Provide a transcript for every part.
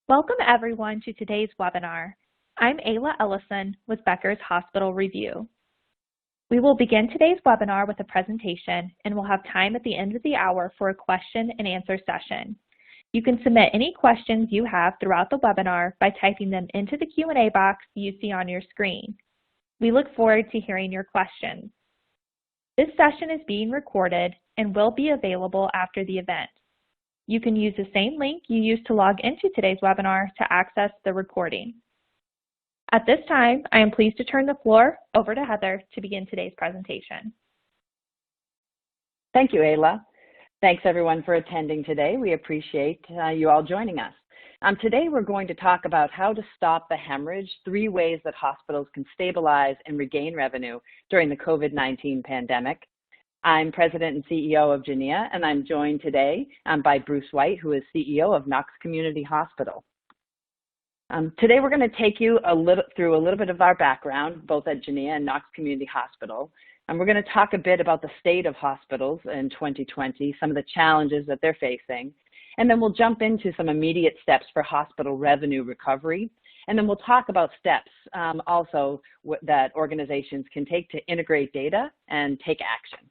Welcome everyone to today's webinar. I'm Ayla Ellison with Becker's Hospital Review. We will begin today's webinar with a presentation and we'll have time at the end of the hour for a question and answer session. You can submit any questions you have throughout the webinar by typing them into the Q&A box you see on your screen. We look forward to hearing your questions. This session is being recorded and will be available after the event. You can use the same link you used to log into today's webinar to access the recording. At this time, I am pleased to turn the floor over to Heather to begin today's presentation. Thank you, Ayla. Thanks everyone for attending today. We appreciate you all joining us. Today we're going to talk about how to stop the hemorrhage, 3 ways that hospitals can stabilize and regain revenue during the COVID-19 pandemic. I'm President and CEO of Geneia, and I'm joined today by Bruce White, who is CEO of Knox Community Hospital. Today we're going to take you through a little bit of our background, both at Geneia and Knox Community Hospital. And we're going to talk a bit about the state of hospitals in 2020, some of the challenges that they're facing. And then we'll jump into some immediate steps for hospital revenue recovery. And then we'll talk about steps also that organizations can take to integrate data and take action.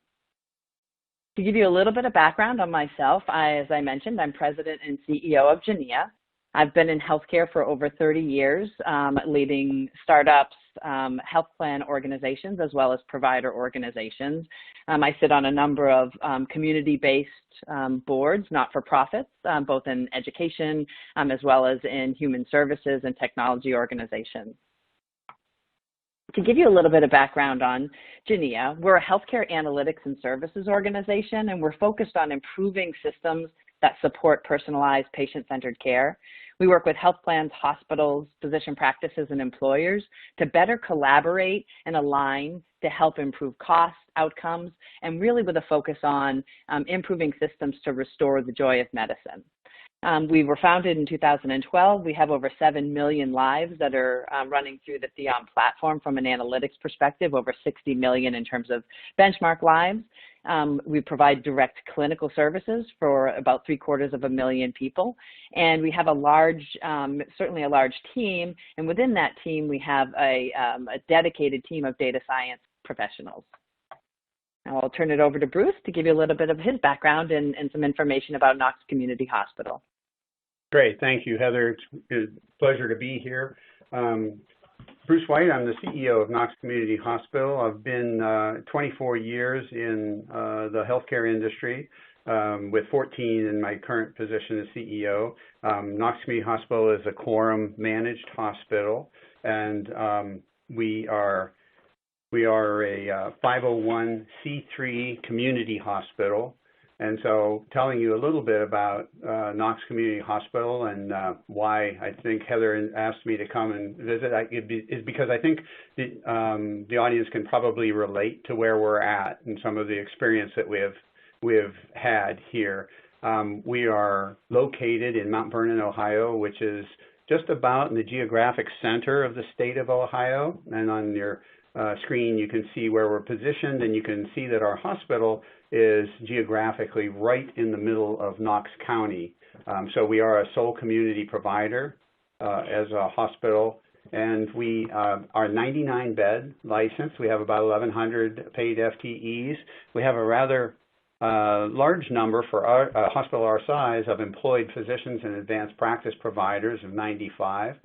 To give you a little bit of background on myself, as I mentioned, I'm President and CEO of Geneia. I've been in healthcare for over 30 years, leading startups, health plan organizations, as well as provider organizations. I sit on a number of community-based boards, not-for-profits, both in education as well as in human services and technology organizations. To give you a little bit of background on Geneia, we're a healthcare analytics and services organization, and we're focused on improving systems that support personalized patient-centered care. We work with health plans, hospitals, physician practices, and employers to better collaborate and align to help improve costs, outcomes, and really with a focus on improving systems to restore the joy of medicine. We were founded in 2012. We have over 7 million lives that are running through the Theon platform from an analytics perspective, over 60 million in terms of benchmark lives. We provide direct clinical services for about 750,000 people. And we have a large, certainly a large team. And within that team, we have a dedicated team of data science professionals. Now I'll turn it over to Bruce to give you a little bit of his background and some information about Knox Community Hospital. Great, thank you, Heather. It's a pleasure to be here. Bruce White, I'm the CEO of Knox Community Hospital. I've been 24 years in the healthcare industry, with 14 in my current position as CEO. Knox Community Hospital is a quorum managed hospital, and we are a 501c3 community hospital. And so telling you a little bit about Knox Community Hospital and why I think Heather asked me to come and visit is because I think the audience can probably relate to where we're at and some of the experience that we've had here. We are located in Mount Vernon, Ohio, which is just about in the geographic center of the state of Ohio. And on your screen, you can see where we're positioned, and you can see that our hospital is geographically right in the middle of Knox County. So we are a sole community provider as a hospital, and we are 99-bed licensed. We have about 1,100 paid FTEs. We have a rather large number for a hospital our size of employed physicians and advanced practice providers of 95.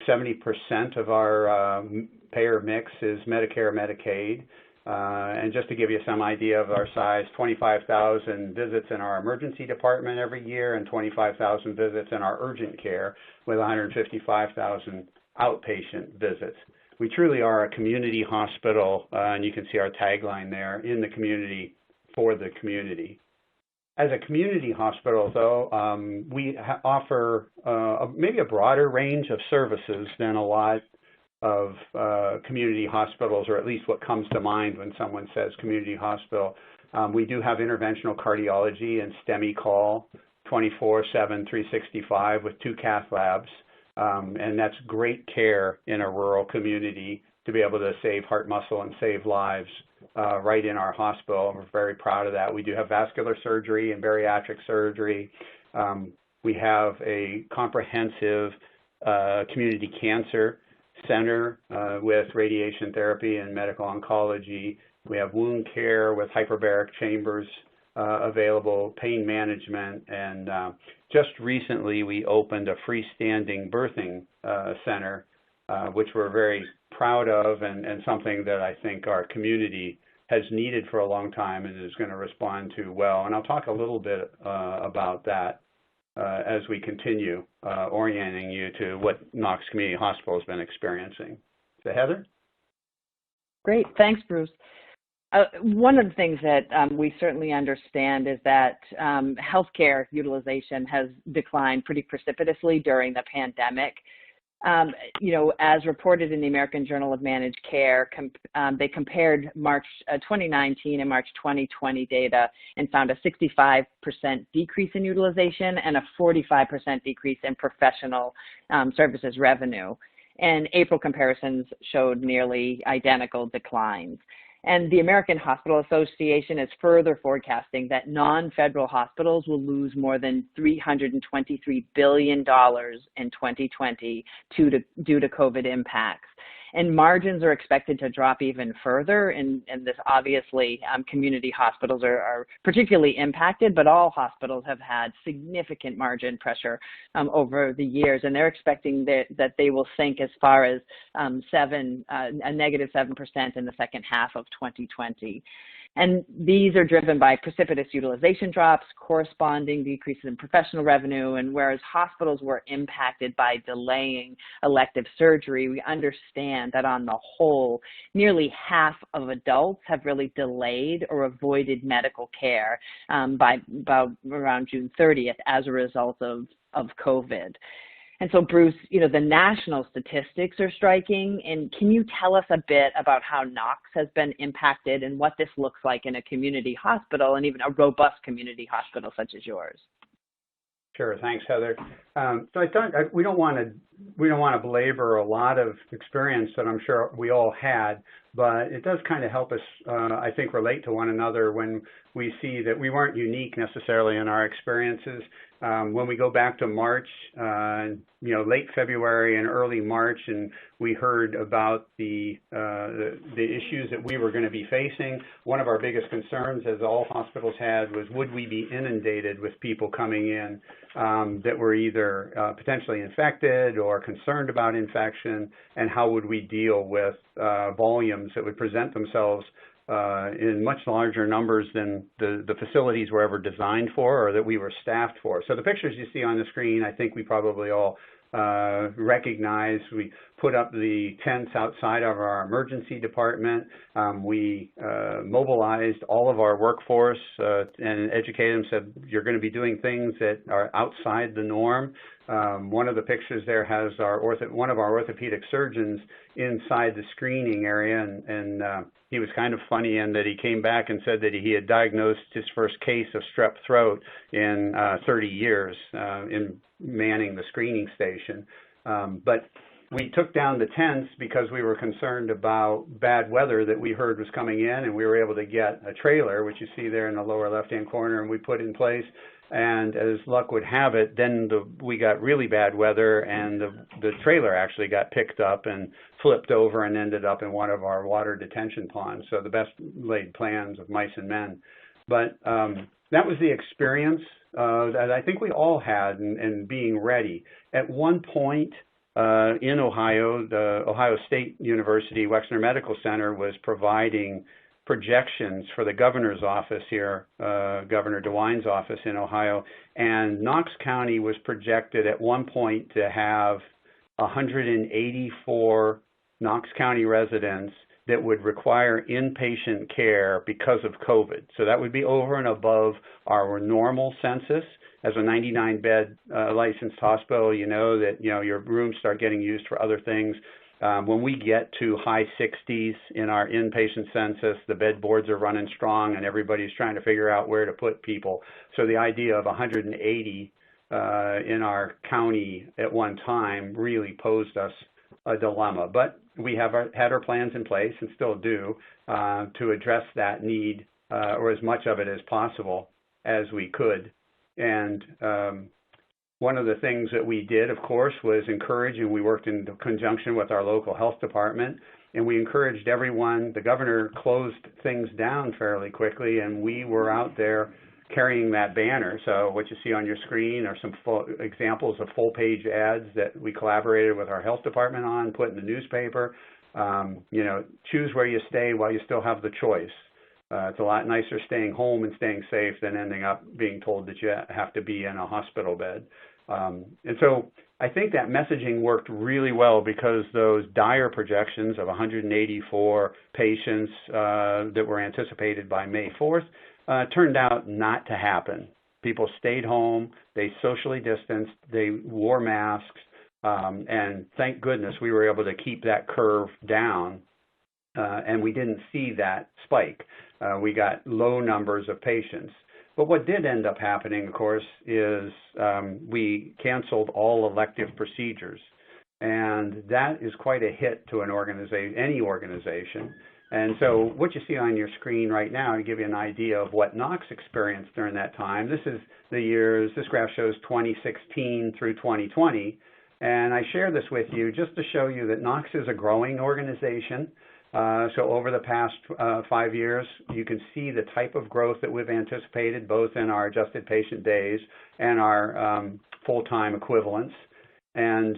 70% of our payer mix is Medicare, Medicaid. And just to give you some idea of our size, 25,000 visits in our emergency department every year and 25,000 visits in our urgent care with 155,000 outpatient visits. We truly are a community hospital, and you can see our tagline there, in the community, for the community. As a community hospital, though, we offer maybe a broader range of services than a lot of community hospitals, or at least what comes to mind when someone says community hospital. We do have interventional cardiology and STEMI call 24/7, 365 with 2 cath labs. And that's great care in a rural community to be able to save heart muscle and save lives right in our hospital. We're very proud of that. We do have vascular surgery and bariatric surgery. We have a comprehensive community cancer center with radiation therapy and medical oncology. We have wound care with hyperbaric chambers available, pain management, and just recently we opened a freestanding birthing center, which we're very proud of and something that I think our community has needed for a long time and is going to respond to well. And I'll talk a little bit about that as we continue orienting you to what Knox Community Hospital has been experiencing. So Heather? Great, thanks, Bruce. One of the things that we certainly understand is that healthcare utilization has declined pretty precipitously during the pandemic. As reported in the American Journal of Managed Care, they compared March 2019 and March 2020 data and found a 65% decrease in utilization and a 45% decrease in professional services revenue. And April comparisons showed nearly identical declines. And the American Hospital Association is further forecasting that non-federal hospitals will lose more than $323 billion in 2020 due to COVID impacts. And margins are expected to drop even further, and this obviously community hospitals are particularly impacted, but all hospitals have had significant margin pressure over the years, and they're expecting that they will sink as far as a negative 7% in the second half of 2020. And these are driven by precipitous utilization drops, corresponding decreases in professional revenue, and whereas hospitals were impacted by delaying elective surgery, we understand that on the whole, nearly half of adults have really delayed or avoided medical care by about around June 30th as a result of COVID. And so, Bruce, the national statistics are striking. And can you tell us a bit about how Knox has been impacted and what this looks like in a community hospital and even a robust community hospital such as yours? Sure, thanks, Heather. So I thought we don't want to belabor a lot of experience that I'm sure we all had, but it does kind of help us, I think, relate to one another when we see that we weren't unique necessarily in our experiences. When we go back to March, late February and early March, and we heard about the issues that we were going to be facing, one of our biggest concerns, as all hospitals had, was would we be inundated with people coming in that were either potentially infected or concerned about infection, and how would we deal with volumes that would present themselves in much larger numbers than the facilities were ever designed for or that we were staffed for. So the pictures you see on the screen, I think we probably all recognize. We put up the tents outside of our emergency department. We mobilized all of our workforce and educated them, said you're going to be doing things that are outside the norm. One of the pictures there has one of our orthopedic surgeons inside the screening area, and he was kind of funny in that he came back and said that he had diagnosed his first case of strep throat in 30 years in manning the screening station. But we took down the tents because we were concerned about bad weather that we heard was coming in, and we were able to get a trailer, which you see there in the lower left-hand corner, and we put in place. And as luck would have it, then we got really bad weather, and the trailer actually got picked up and flipped over and ended up in one of our water detention ponds. So the best laid plans of mice and men. But that was the experience that I think we all had in being ready. At one point in Ohio, the Ohio State University Wexner Medical Center was providing projections for the governor's office here, Governor DeWine's office in Ohio, and Knox County was projected at one point to have 184 Knox County residents that would require inpatient care because of COVID. So that would be over and above our normal census. As a 99-bed licensed hospital, you know that your rooms start getting used for other things. When we get to high 60s in our inpatient census, the bed boards are running strong and everybody's trying to figure out where to put people. So the idea of 180 in our county at one time really posed us a dilemma. But we have had our plans in place and still do to address that need or as much of it as possible as we could. And One of the things that we did, of course, was encourage, and we worked in conjunction with our local health department, and we encouraged everyone. The governor closed things down fairly quickly, and we were out there carrying that banner. So what you see on your screen are some examples of full-page ads that we collaborated with our health department on, put in the newspaper. You know, choose where you stay while you still have the choice. It's a lot nicer staying home and staying safe than ending up being told that you have to be in a hospital bed. And so I think that messaging worked really well because those dire projections of 184 patients that were anticipated by May 4th turned out not to happen. People stayed home, they socially distanced, they wore masks, and thank goodness we were able to keep that curve down, and we didn't see that spike. We got low numbers of patients. But what did end up happening, of course, is we canceled all elective procedures. And that is quite a hit to an organization, any organization. And so what you see on your screen right now, to give you an idea of what Knox experienced during that time, this is the years, this graph shows 2016 through 2020. And I share this with you just to show you that Knox is a growing organization. So over the past 5 years, you can see the type of growth that we've anticipated, both in our adjusted patient days and our full-time equivalents. And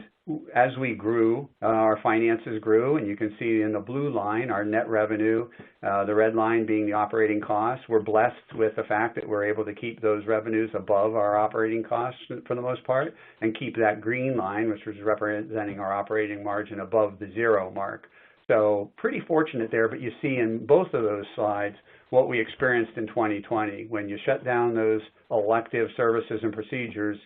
as we grew, our finances grew, and you can see in the blue line our net revenue, the red line being the operating costs. We're blessed with the fact that we're able to keep those revenues above our operating costs for the most part, and keep that green line, which was representing our operating margin, above the zero mark. So pretty fortunate there, but you see in both of those slides what we experienced in 2020. When you shut down those elective services and procedures,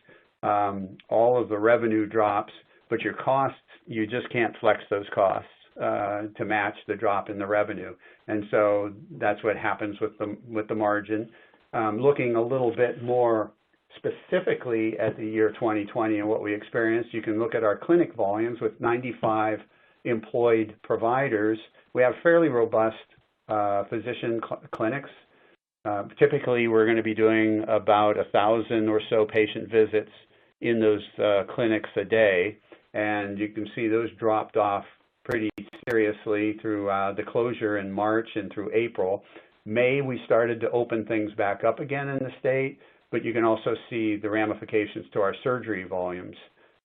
all of the revenue drops, but your costs, you just can't flex those costs to match the drop in the revenue. And so that's what happens with the margin. Looking a little bit more specifically at the year 2020 and what we experienced, you can look at our clinic volumes with 95 employed providers. We have fairly robust physician clinics. Typically, we're going to be doing about 1,000 or so patient visits in those clinics a day, and you can see those dropped off pretty seriously through the closure in March and through April. May, we started to open things back up again in the state, but you can also see the ramifications to our surgery volumes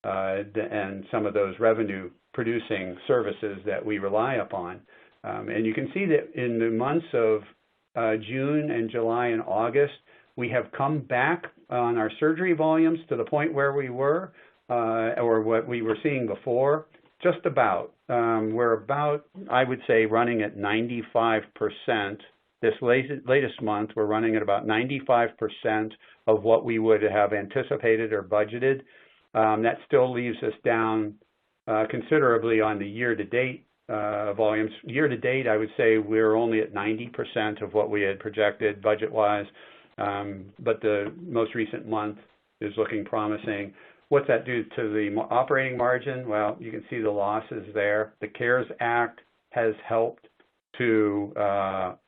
and some of those revenue producing services that we rely upon. And you can see that in the months of June and July and August, we have come back on our surgery volumes to the point where we were, or what we were seeing before, just about. We're about, I would say, running at 95%. This latest month, we're running at about 95% of what we would have anticipated or budgeted. That still leaves us down considerably on the year-to-date volumes. Year-to-date, I would say we're only at 90% of what we had projected budget-wise, but the most recent month is looking promising. What's that do to the operating margin? Well, you can see the losses there. The CARES Act has helped to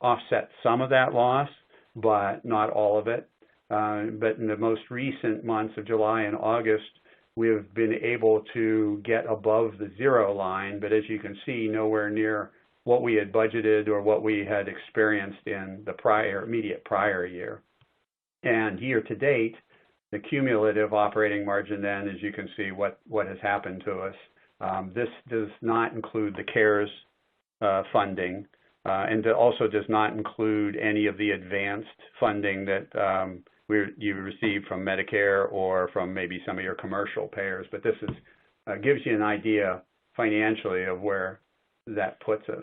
offset some of that loss, but not all of it. But in the most recent months of July and August, we've been able to get above the zero line, but as you can see, nowhere near what we had budgeted or what we had experienced in the immediate prior year. And year to date, the cumulative operating margin then, as you can see, what has happened to us. This does not include the CARES funding, and it also does not include any of the advanced funding that you receive from Medicare or from maybe some of your commercial payers, but this gives you an idea financially of where that puts us.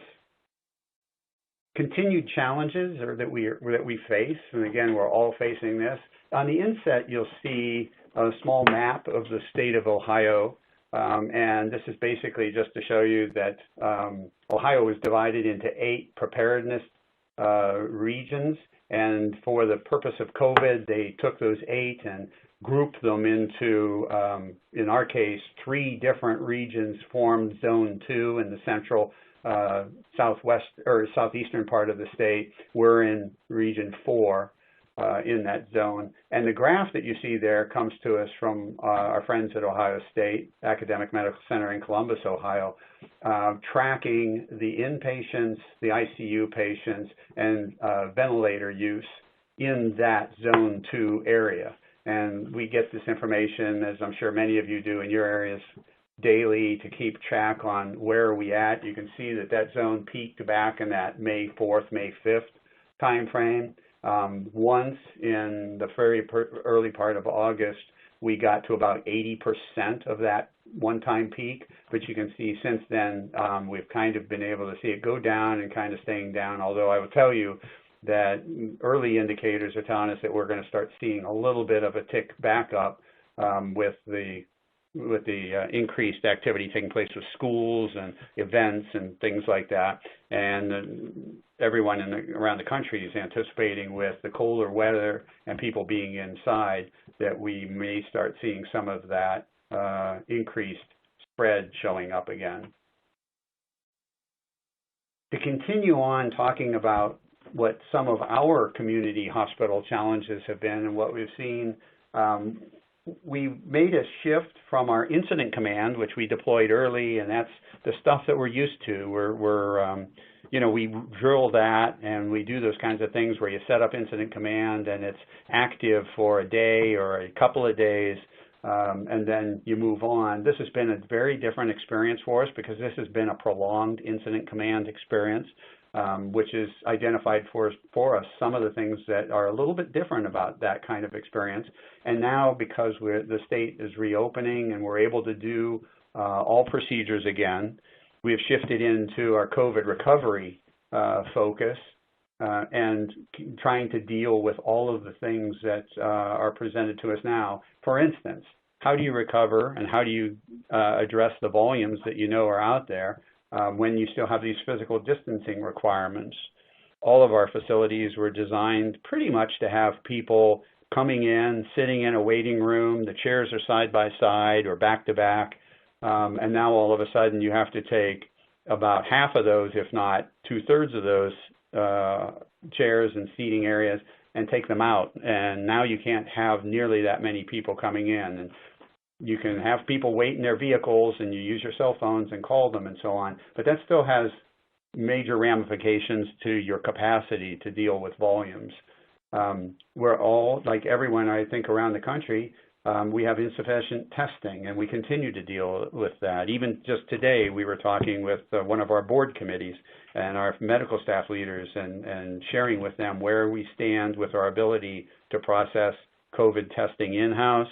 Continued challenges that we face, and again, we're all facing this. On the inset, you'll see a small map of the state of Ohio, and this is basically just to show you that Ohio was divided into 8 preparedness regions. And for the purpose of COVID, they took those 8 and grouped them into, in our case, 3 different regions formed Zone 2 in the central southwest or southeastern part of the state. We're in Region 4. in that zone. And the graph that you see there comes to us from our friends at Ohio State Academic Medical Center in Columbus, Ohio, tracking the inpatients, the ICU patients, and ventilator use in that zone 2 area. And we get this information, as I'm sure many of you do in your areas, daily to keep track on where are we at. You can see that that zone peaked back in that May 4th, May 5th time frame. Once in the very early part of August, we got to about 80% of that one-time peak, but you can see since then we've kind of been able to see it go down and kind of staying down, although I will tell you that early indicators are telling us that we're going to start seeing a little bit of a tick back up with the increased activity taking place with schools and events and things like that. And everyone around the country is anticipating, with the colder weather and people being inside, that we may start seeing some of that increased spread showing up again. To continue on talking about what some of our community hospital challenges have been and what we've seen, we made a shift from our incident command, which we deployed early, and that's the stuff that we're used to. We drill that, and we do those kinds of things where you set up incident command and it's active for a day or a couple of days, and then you move on. This has been a very different experience for us because this has been a prolonged incident command experience, which has identified for us some of the things that are a little bit different about that kind of experience. And now, because the state is reopening and we're able to do all procedures again, we have shifted into our COVID recovery focus and trying to deal with all of the things that are presented to us now. For instance, how do you recover and how do you address the volumes that you know are out there when you still have these physical distancing requirements? All of our facilities were designed pretty much to have people coming in, sitting in a waiting room. The chairs are side by side or back to back. And now all of a sudden you have to take about half of those, if not 2/3 of those chairs and seating areas, and take them out. And now you can't have nearly that many people coming in. And you can have people wait in their vehicles and you use your cell phones and call them and so on, but that still has major ramifications to your capacity to deal with volumes. We're all, like everyone I think around the country, we have insufficient testing, and we continue to deal with that. Even just today, we were talking with one of our board committees and our medical staff leaders and sharing with them where we stand with our ability to process COVID testing in-house.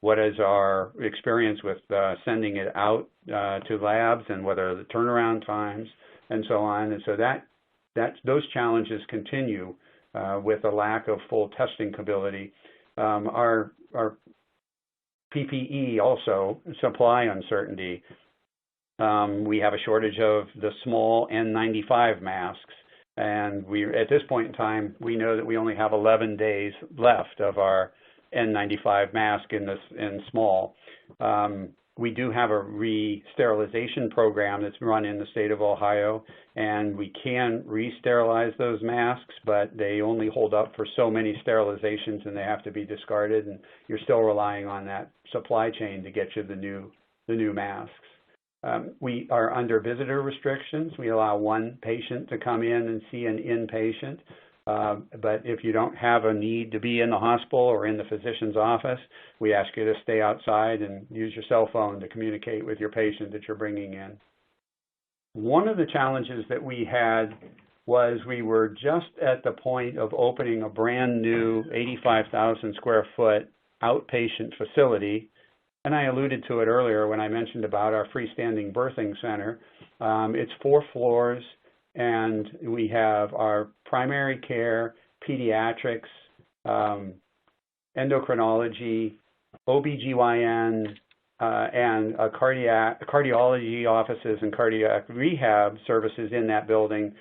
What is our experience with sending it out to labs, and what are the turnaround times, and so on. And so those challenges continue with a lack of full testing capability. Our PPE also, supply uncertainty. We have a shortage of the small N95 masks, and at this point in time, we know that we only have 11 days left of our N95 mask in small. We do have a re-sterilization program that's run in the state of Ohio, and we can re-sterilize those masks, but they only hold up for so many sterilizations and they have to be discarded, and you're still relying on that supply chain to get you the new masks. We are under visitor restrictions. We allow one patient to come in and see an inpatient. But if you don't have a need to be in the hospital or in the physician's office, we ask you to stay outside and use your cell phone to communicate with your patient that you're bringing in. One of the challenges that we had was we were just at the point of opening a brand new 85,000 square foot outpatient facility. And I alluded to it earlier when I mentioned about our freestanding birthing center. It's 4 floors. And we have our primary care, pediatrics, endocrinology, OBGYN, and cardiology offices and cardiac rehab services in that building.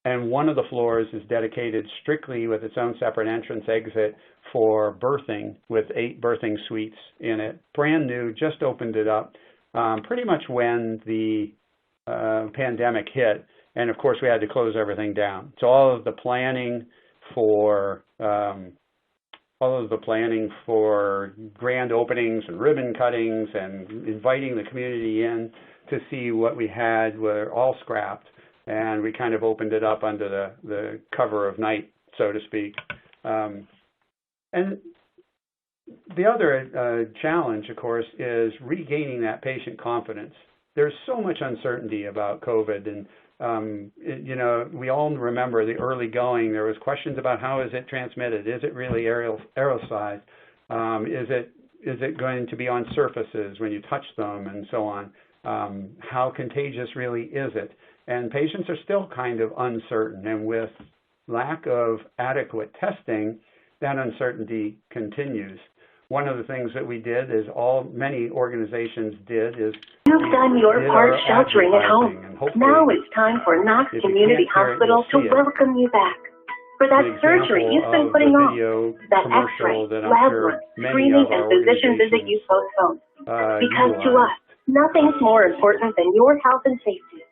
And one of the floors is dedicated strictly with its own separate entrance exit for birthing, with 8 birthing suites in it. Brand new, just opened it up pretty much when the pandemic hit. And of course, we had to close everything down. So all of the planning for all of the planning for grand openings and ribbon cuttings and inviting the community in to see what we had were all scrapped. And we kind of opened it up under the cover of night, so to speak. And the other challenge, of course, is regaining that patient confidence. There's so much uncertainty about COVID, and you know, we all remember the early going. There was questions about how is it transmitted? Is it really aerosolized? Is it going to be on surfaces when you touch them, and so on? How contagious really is it? And patients are still kind of uncertain, and with lack of adequate testing, that uncertainty continues. One of the things that we did is many organizations did is you've done your part sheltering at home. Now it's time for Knox Community Hospital to welcome you back. For that surgery you've been putting off, that x-ray, lab work, screening, and physician visit you postponed. Because to us, nothing's more important than your health and safety.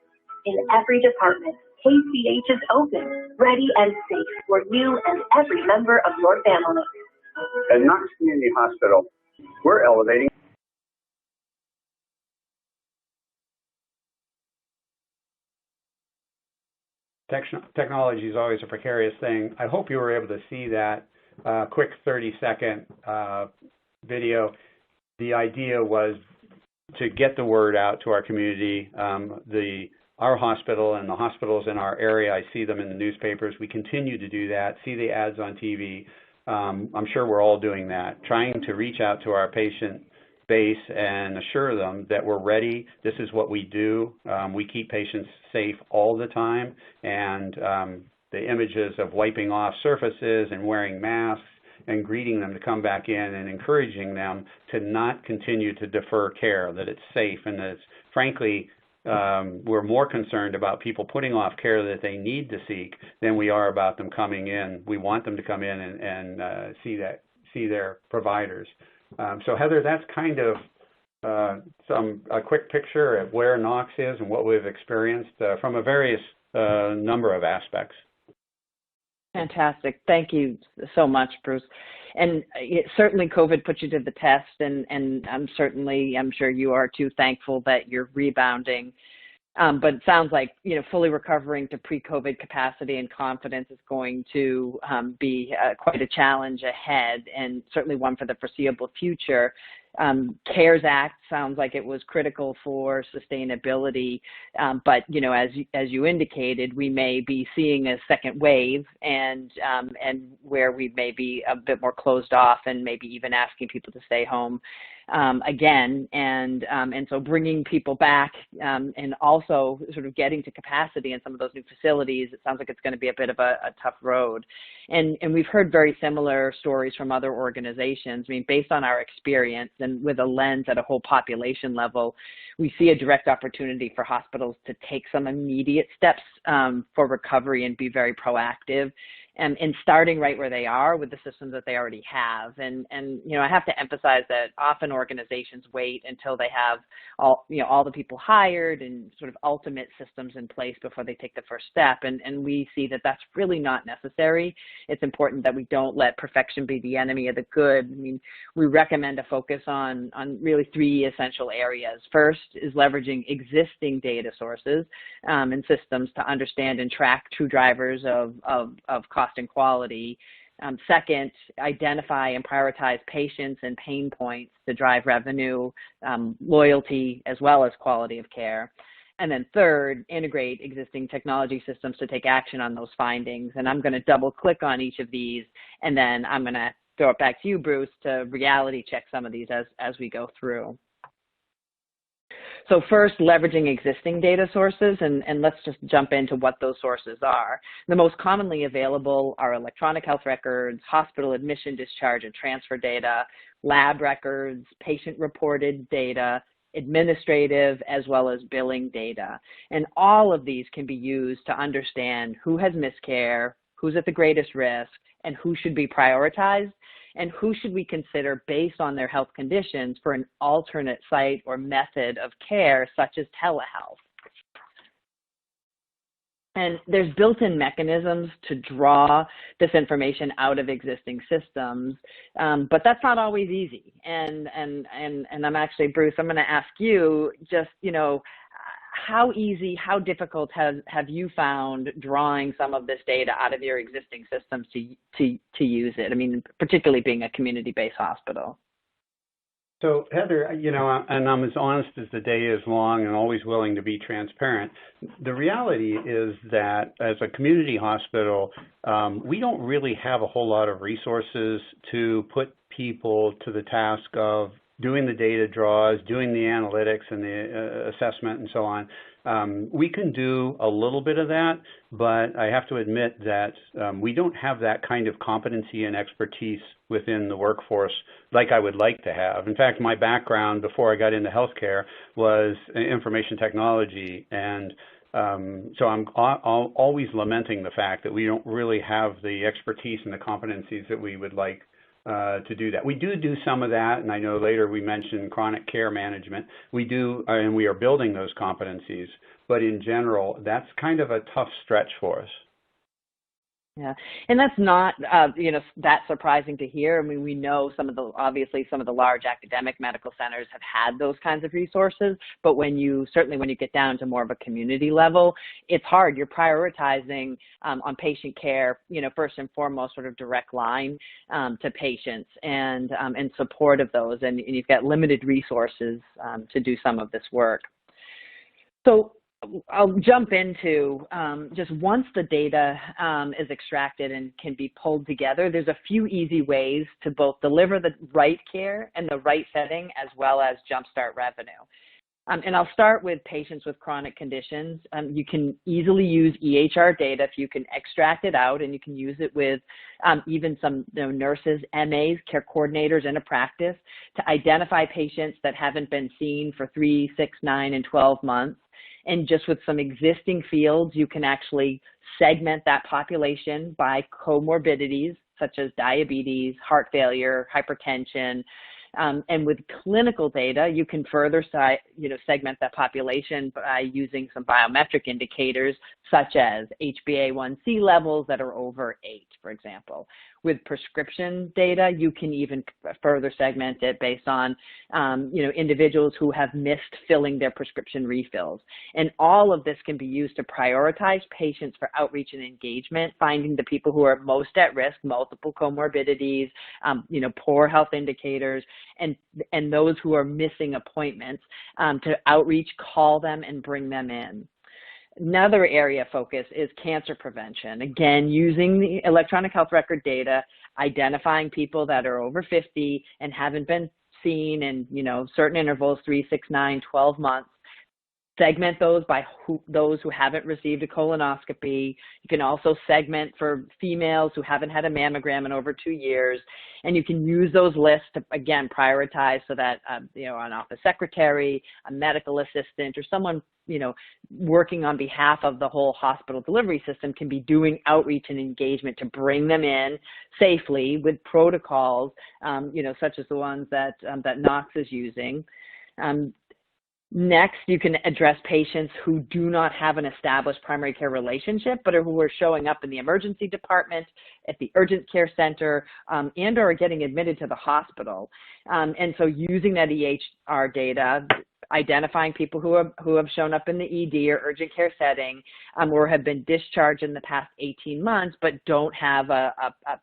In every department, KCH is open, ready, and safe for you and every member of your family. At Knox Community Hospital, we're elevating. Technology is always a precarious thing. I hope you were able to see that quick 30-second video. The idea was to get the word out to our community. Our hospital and the hospitals in our area, I see them in the newspapers. We continue to do that, see the ads on TV. I'm sure we're all doing that, trying to reach out to our patient base and assure them that we're ready. This is what we do. We keep patients safe all the time, and the images of wiping off surfaces and wearing masks and greeting them to come back in and encouraging them to not continue to defer care, that it's safe, and that it's, frankly, we're more concerned about people putting off care that they need to seek than we are about them coming in. We want them to come in and see their providers. So Heather, that's kind of a quick picture of where Knox is and what we've experienced from a various number of aspects. Fantastic. Thank you so much, Bruce. And certainly COVID put you to the test, and I'm sure you are too, thankful that you're rebounding. But it sounds like, fully recovering to pre-COVID capacity and confidence is going to be quite a challenge ahead, and certainly one for the foreseeable future. CARES Act sounds like it was critical for sustainability, but as you indicated, we may be seeing a second wave, and where we may be a bit more closed off, and maybe even asking people to stay home again, and so bringing people back, and also sort of getting to capacity in some of those new facilities. It sounds like it's going to be a bit of a tough road, and we've heard very similar stories from other organizations. I mean, based on our experience and with a lens at a whole population level, we see a direct opportunity for hospitals to take some immediate steps for recovery and be very proactive, and starting right where they are with the systems that they already have. And I have to emphasize that often organizations wait until they have all the people hired and sort of ultimate systems in place before they take the first step. And we see that that's really not necessary. It's important that we don't let perfection be the enemy of the good. I mean, we recommend a focus on really three essential areas. First is leveraging existing data sources and systems to understand and track true drivers of cost and quality. Second, identify and prioritize patients and pain points to drive revenue, loyalty, as well as quality of care. And then third, integrate existing technology systems to take action on those findings. And I'm going to double click on each of these, and then I'm going to throw it back to you, Bruce, to reality check some of these as we go through. So first, leveraging existing data sources, and let's just jump into what those sources are. The most commonly available are electronic health records, hospital admission, discharge, and transfer data, lab records, patient-reported data, administrative, as well as billing data. And all of these can be used to understand who has missed care, who's at the greatest risk, and who should be prioritized, and who should we consider based on their health conditions for an alternate site or method of care, such as telehealth. And there's built-in mechanisms to draw this information out of existing systems, but that's not always easy. And I'm actually, Bruce, I'm going to ask you just, how easy, how difficult have you found drawing some of this data out of your existing systems to use it? I mean, particularly being a community-based hospital. So Heather, and I'm as honest as the day is long and always willing to be transparent. The reality is that as a community hospital, we don't really have a whole lot of resources to put people to the task of doing the data draws, doing the analytics and the assessment and so on. We can do a little bit of that, but I have to admit that we don't have that kind of competency and expertise within the workforce like I would like to have. In fact, my background before I got into healthcare was information technology, and so I'm always lamenting the fact that we don't really have the expertise and the competencies that we would like to do that. We do some of that, and I know later we mentioned chronic care management. We do, and we are building those competencies, but in general, that's kind of a tough stretch for us. Yeah, and that's not, that surprising to hear. I mean, we know obviously some of the large academic medical centers have had those kinds of resources, but certainly when you get down to more of a community level, it's hard. You're prioritizing on patient care, first and foremost, sort of direct line to patients and support of those, and you've got limited resources to do some of this work. So I'll jump into just once the data is extracted and can be pulled together, there's a few easy ways to both deliver the right care and the right setting as well as jumpstart revenue. And I'll start with patients with chronic conditions. You can easily use EHR data if you can extract it out, and you can use it with even some nurses, MAs, care coordinators in a practice to identify patients that haven't been seen for 3, 6, 9, and 12 months. And just with some existing fields, you can actually segment that population by comorbidities, such as diabetes, heart failure, hypertension. And with clinical data, you can further segment that population by using some biometric indicators, such as HbA1c levels that are over 8, for example. With prescription data, you can even further segment it based on, individuals who have missed filling their prescription refills. And all of this can be used to prioritize patients for outreach and engagement, finding the people who are most at risk, multiple comorbidities, poor health indicators, and those who are missing appointments to outreach, call them, and bring them in. Another area of focus is cancer prevention. Again, using the electronic health record data, identifying people that are over 50 and haven't been seen in, certain intervals, 3, 6, 9, 12 months. Segment those by those who haven't received a colonoscopy. You can also segment for females who haven't had a mammogram in over 2 years. And you can use those lists to, again, prioritize so that, an office secretary, a medical assistant, or someone, working on behalf of the whole hospital delivery system can be doing outreach and engagement to bring them in safely with protocols, such as the ones that Knox is using. Next, you can address patients who do not have an established primary care relationship, but who are showing up in the emergency department, at the urgent care center, and or are getting admitted to the hospital. And so using that EHR data, identifying people who have shown up in the ED or urgent care setting or have been discharged in the past 18 months but don't have a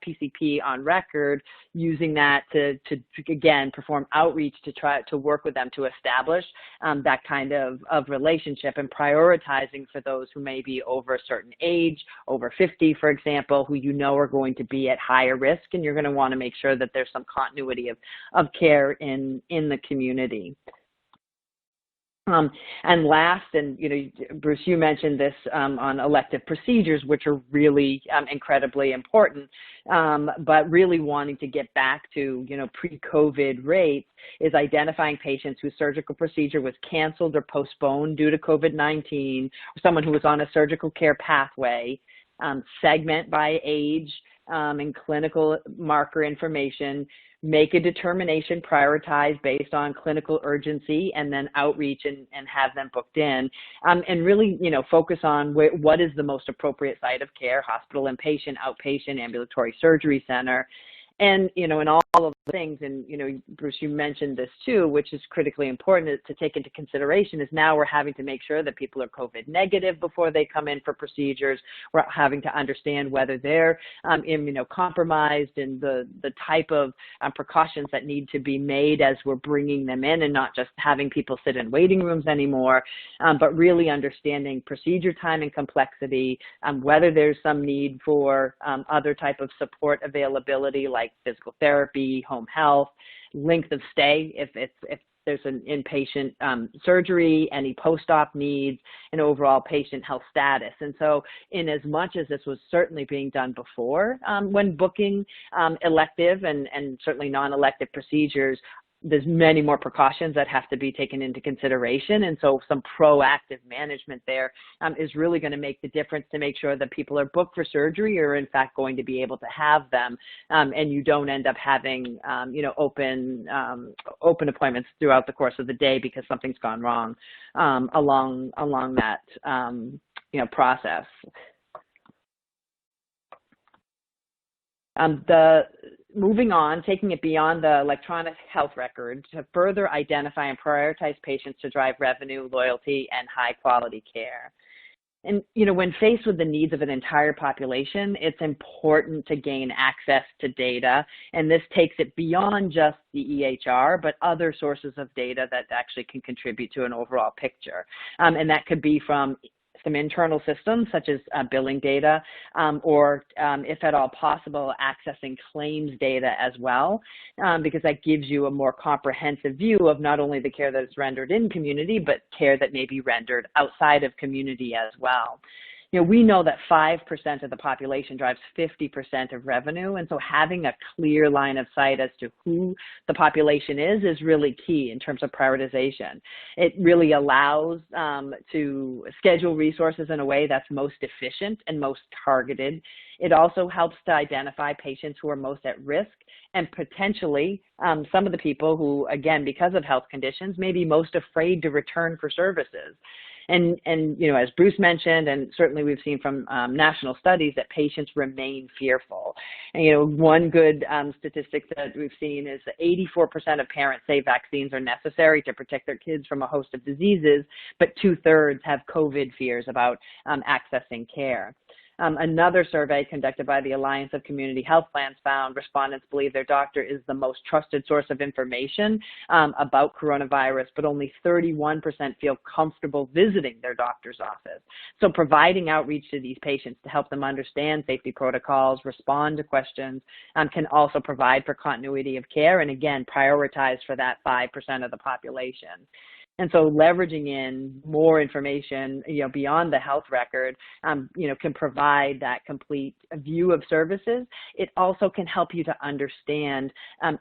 PCP on record, using that to again perform outreach to try to work with them to establish that kind of relationship, and prioritizing for those who may be over a certain age, over 50, for example, who are going to be at higher risk, and you're going to want to make sure that there's some continuity of care in the community. And last, and Bruce, you mentioned this on elective procedures, which are really incredibly important, but really wanting to get back to pre-COVID rates is identifying patients whose surgical procedure was canceled or postponed due to COVID-19, or someone who was on a surgical care pathway, segment by age and clinical marker information, make a determination, prioritize based on clinical urgency, and then outreach and have them booked in, and really, focus on what is the most appropriate site of care: hospital, inpatient, outpatient, ambulatory surgery center. And, in all of the things, and, Bruce, you mentioned this too, which is critically important to take into consideration, is now we're having to make sure that people are COVID negative before they come in for procedures. We're having to understand whether they're immunocompromised and the type of precautions that need to be made as we're bringing them in, and not just having people sit in waiting rooms anymore, but really understanding procedure time and complexity, whether there's some need for other type of support availability like physical therapy, home health, length of stay, if there's an inpatient surgery, any post-op needs, and overall patient health status. And so in as much as this was certainly being done before when booking elective and certainly non-elective procedures, there's many more precautions that have to be taken into consideration. And so some proactive management there is really going to make the difference to make sure that people are booked for surgery or in fact going to be able to have them. And you don't end up having, open appointments throughout the course of the day because something's gone wrong along that, process. Moving on, taking it beyond the electronic health record to further identify and prioritize patients to drive revenue, loyalty, and high-quality care. And, when faced with the needs of an entire population, it's important to gain access to data, and this takes it beyond just the EHR, but other sources of data that actually can contribute to an overall picture. And that could be from some internal systems such as billing data, or if at all possible, accessing claims data as well, because that gives you a more comprehensive view of not only the care that is rendered in community, but care that may be rendered outside of community as well. We know that 5% of the population drives 50% of revenue, and so having a clear line of sight as to who the population is really key in terms of prioritization. It really allows to schedule resources in a way that's most efficient and most targeted. It also helps to identify patients who are most at risk and potentially some of the people who, again, because of health conditions, may be most afraid to return for services. And as Bruce mentioned, and certainly we've seen from national studies, that patients remain fearful. And, one good statistic that we've seen is that 84% of parents say vaccines are necessary to protect their kids from a host of diseases, but 2/3 have COVID fears about accessing care. Another survey conducted by the Alliance of Community Health Plans found respondents believe their doctor is the most trusted source of information about coronavirus, but only 31% feel comfortable visiting their doctor's office. So providing outreach to these patients to help them understand safety protocols, respond to questions, can also provide for continuity of care and, again, prioritize for that 5% of the population. And so leveraging in more information, beyond the health record, can provide that complete view of services. It also can help you to understand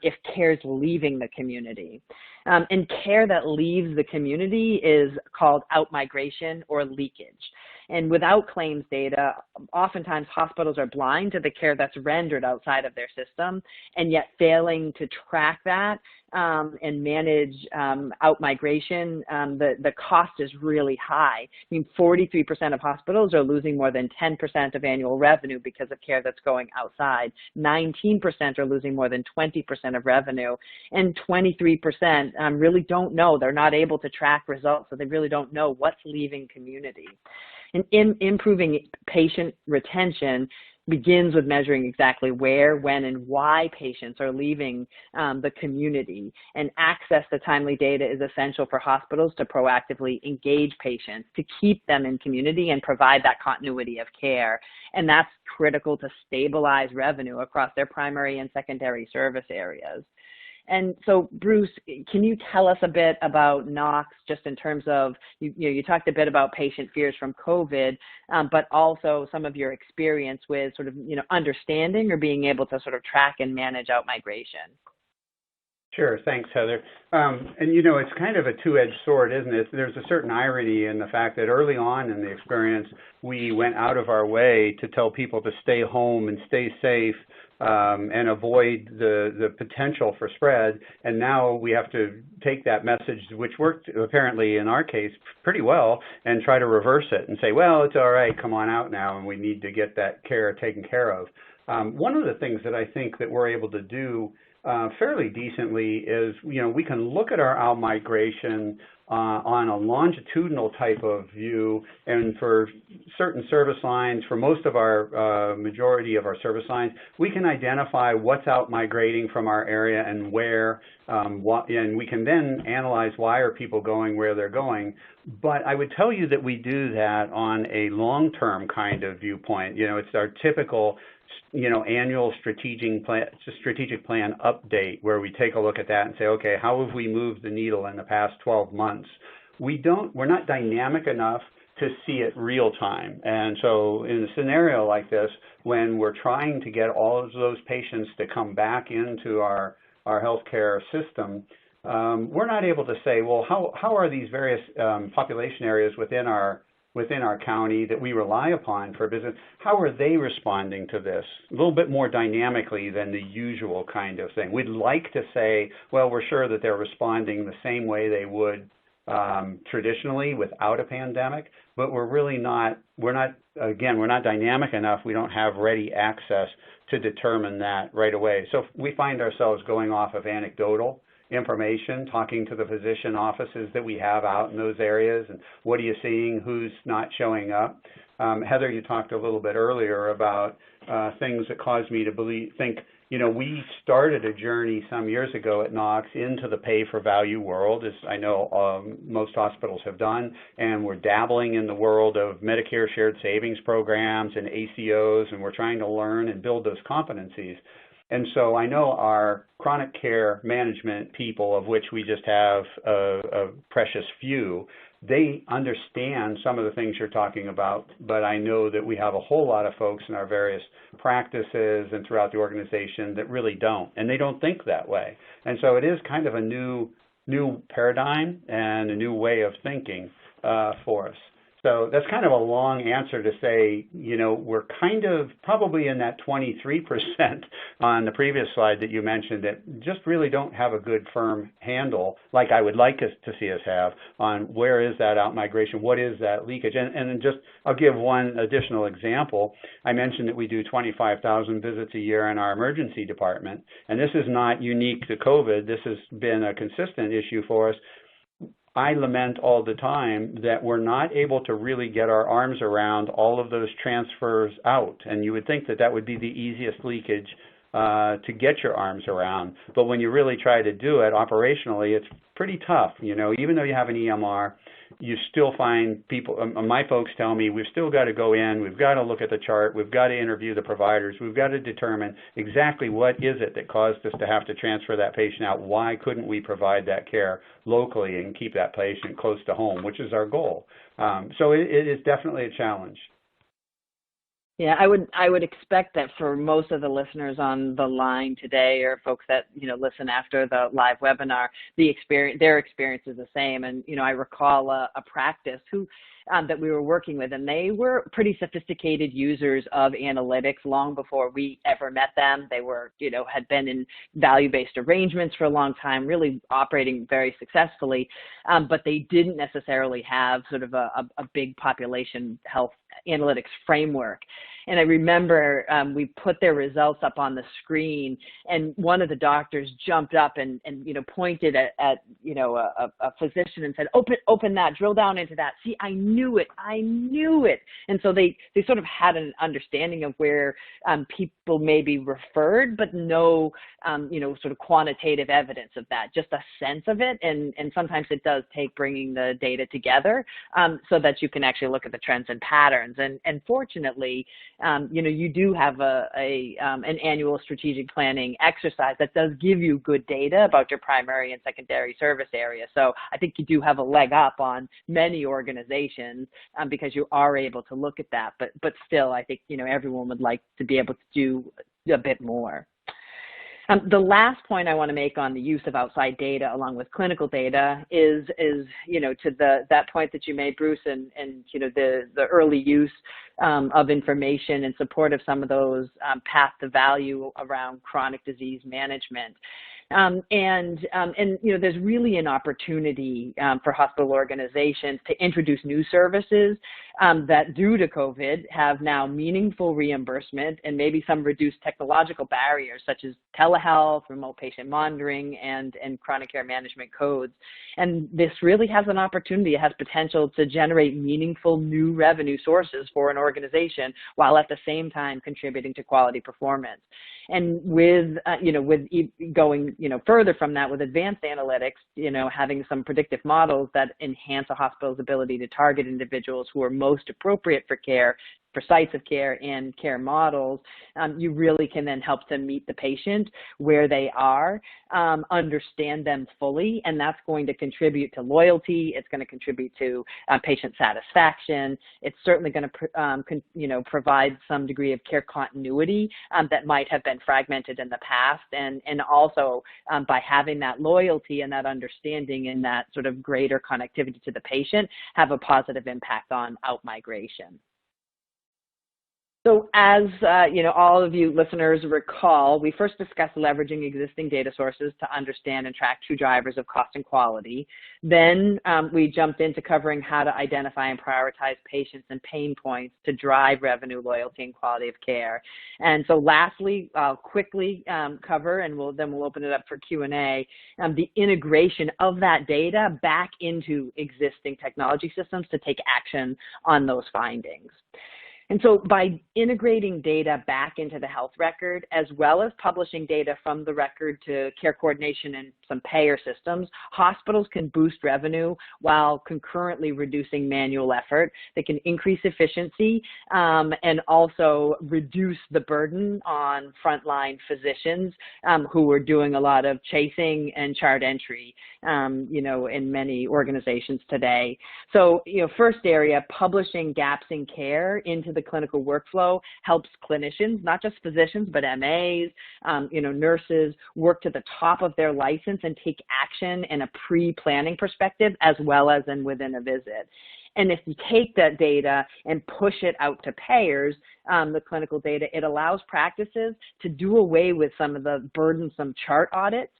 if care is leaving the community. And care that leaves the community is called outmigration or leakage. And without claims data, oftentimes hospitals are blind to the care that's rendered outside of their system, and yet failing to track that and manage outmigration, the cost is really high. 43% of hospitals are losing more than 10% of annual revenue because of care that's going outside. 19% are losing more than 20% of revenue, and 23% really don't know. They're not able to track results, so they really don't know what's leaving community. And improving patient retention begins with measuring exactly where, when, and why patients are leaving the community. And access to timely data is essential for hospitals to proactively engage patients, to keep them in community and provide that continuity of care. And that's critical to stabilize revenue across their primary and secondary service areas. And so, Bruce, can you tell us a bit about Knox, just in terms of, you talked a bit about patient fears from COVID, but also some of your experience with sort of, understanding or being able to sort of track and manage outmigration? Sure. Thanks, Heather. And it's kind of a two-edged sword, isn't it? There's a certain irony in the fact that early on in the experience, we went out of our way to tell people to stay home and stay safe and avoid the potential for spread. And now we have to take that message, which worked apparently in our case pretty well, and try to reverse it and say, well, it's all right, come on out now, and we need to get that care taken care of. One of the things that I think that we're able to do fairly decently is, we can look at our outmigration on a longitudinal type of view, and for certain service lines, for most of our majority of our service lines, we can identify what's outmigrating from our area and where, and we can then analyze why are people going where they're going. But I would tell you that we do that on a long-term kind of viewpoint. It's our typical annual strategic plan update where we take a look at that and say, okay, how have we moved the needle in the past 12 months? We're not dynamic enough to see it real time. And so in a scenario like this, when we're trying to get all of those patients to come back into our healthcare system, we're not able to say, well, how are these various population areas within our county that we rely upon for business, how are they responding to this? A little bit more dynamically than the usual kind of thing. We'd like to say, well, we're sure that they're responding the same way they would traditionally without a pandemic, but we're really not, we're not dynamic enough. We don't have ready access to determine that right away. So we find ourselves going off of anecdotal information, talking to the physician offices that we have out in those areas, and what are you seeing, who's not showing up. Heather, you talked a little bit earlier about things that caused me to think, we started a journey some years ago at Knox into the pay-for-value world, as I know most hospitals have done, and we're dabbling in the world of Medicare shared savings programs and ACOs, and we're trying to learn and build those competencies. And so I know our chronic care management people, of which we just have a precious few, they understand some of the things you're talking about, but I know that we have a whole lot of folks in our various practices and throughout the organization that really don't, and they don't think that way. And so it is kind of a new paradigm and a new way of thinking for us. So that's kind of a long answer to say, we're kind of probably in that 23% on the previous slide that you mentioned that just really don't have a good firm handle, like I would like us to see us have, on where is that outmigration, what is that leakage. And then I'll give one additional example. I mentioned that we do 25,000 visits a year in our emergency department, and this is not unique to COVID. This has been a consistent issue for us. I lament all the time that we're not able to really get our arms around all of those transfers out. And you would think that that would be the easiest leakage to get your arms around. But when you really try to do it operationally, it's pretty tough. Even though you have an EMR, you still find people, my folks tell me, we've still got to go in, we've got to look at the chart, we've got to interview the providers, we've got to determine exactly what is it that caused us to have to transfer that patient out. Why couldn't we provide that care locally and keep that patient close to home, which is our goal. So it is definitely a challenge. Yeah, I would expect that for most of the listeners on the line today, or folks that listen after the live webinar, their experience is the same. And I recall a practice that we were working with, and they were pretty sophisticated users of analytics long before we ever met them. They were had been in value-based arrangements for a long time, really operating very successfully, but they didn't necessarily have sort of a big population health analytics framework. And I remember we put their results up on the screen, and one of the doctors jumped up and pointed at a physician and said, open that, drill down into that. See, I knew it. And so they sort of had an understanding of where people may be referred, but no sort of quantitative evidence of that, just a sense of it. And sometimes it does take bringing the data together so that you can actually look at the trends and patterns. And fortunately, you do have an annual strategic planning exercise that does give you good data about your primary and secondary service area. So I think you do have a leg up on many organizations because you are able to look at that. But still, I think everyone would like to be able to do a bit more. The last point I want to make on the use of outside data along with clinical data is to that point that you made, Bruce, and the early use of information in support of some of those path to value around chronic disease management. There's really an opportunity for hospital organizations to introduce new services that, due to COVID, have now meaningful reimbursement and maybe some reduced technological barriers, such as telehealth, remote patient monitoring, and chronic care management codes. And this really has an opportunity, it has potential to generate meaningful new revenue sources for an organization, while at the same time contributing to quality performance. And with going further from that, with advanced analytics, having some predictive models that enhance a hospital's ability to target individuals who are most appropriate for care, for sites of care and care models, you really can then help to meet the patient where they are, understand them fully, and that's going to contribute to loyalty. It's going to contribute to patient satisfaction. It's certainly going to provide some degree of care continuity that might have been fragmented in the past, and also by having that loyalty and that understanding and that sort of greater connectivity to the patient, have a positive impact on outmigration. So as all of you listeners recall, we first discussed leveraging existing data sources to understand and track true drivers of cost and quality. Then we jumped into covering how to identify and prioritize patients and pain points to drive revenue, loyalty, and quality of care. And so lastly, I'll quickly cover, and then we'll open it up for Q&A, the integration of that data back into existing technology systems to take action on those findings. And so by integrating data back into the health record, as well as publishing data from the record to care coordination and some payer systems, hospitals can boost revenue while concurrently reducing manual effort. They can increase efficiency and also reduce the burden on frontline physicians who are doing a lot of chasing and chart entry, in many organizations today. So, first area, publishing gaps in care into the clinical workflow helps clinicians, not just physicians, but MAs, nurses, work to the top of their license and take action in a pre-planning perspective, as well as within a visit. And if you take that data and push it out to payers, the clinical data, it allows practices to do away with some of the burdensome chart audits.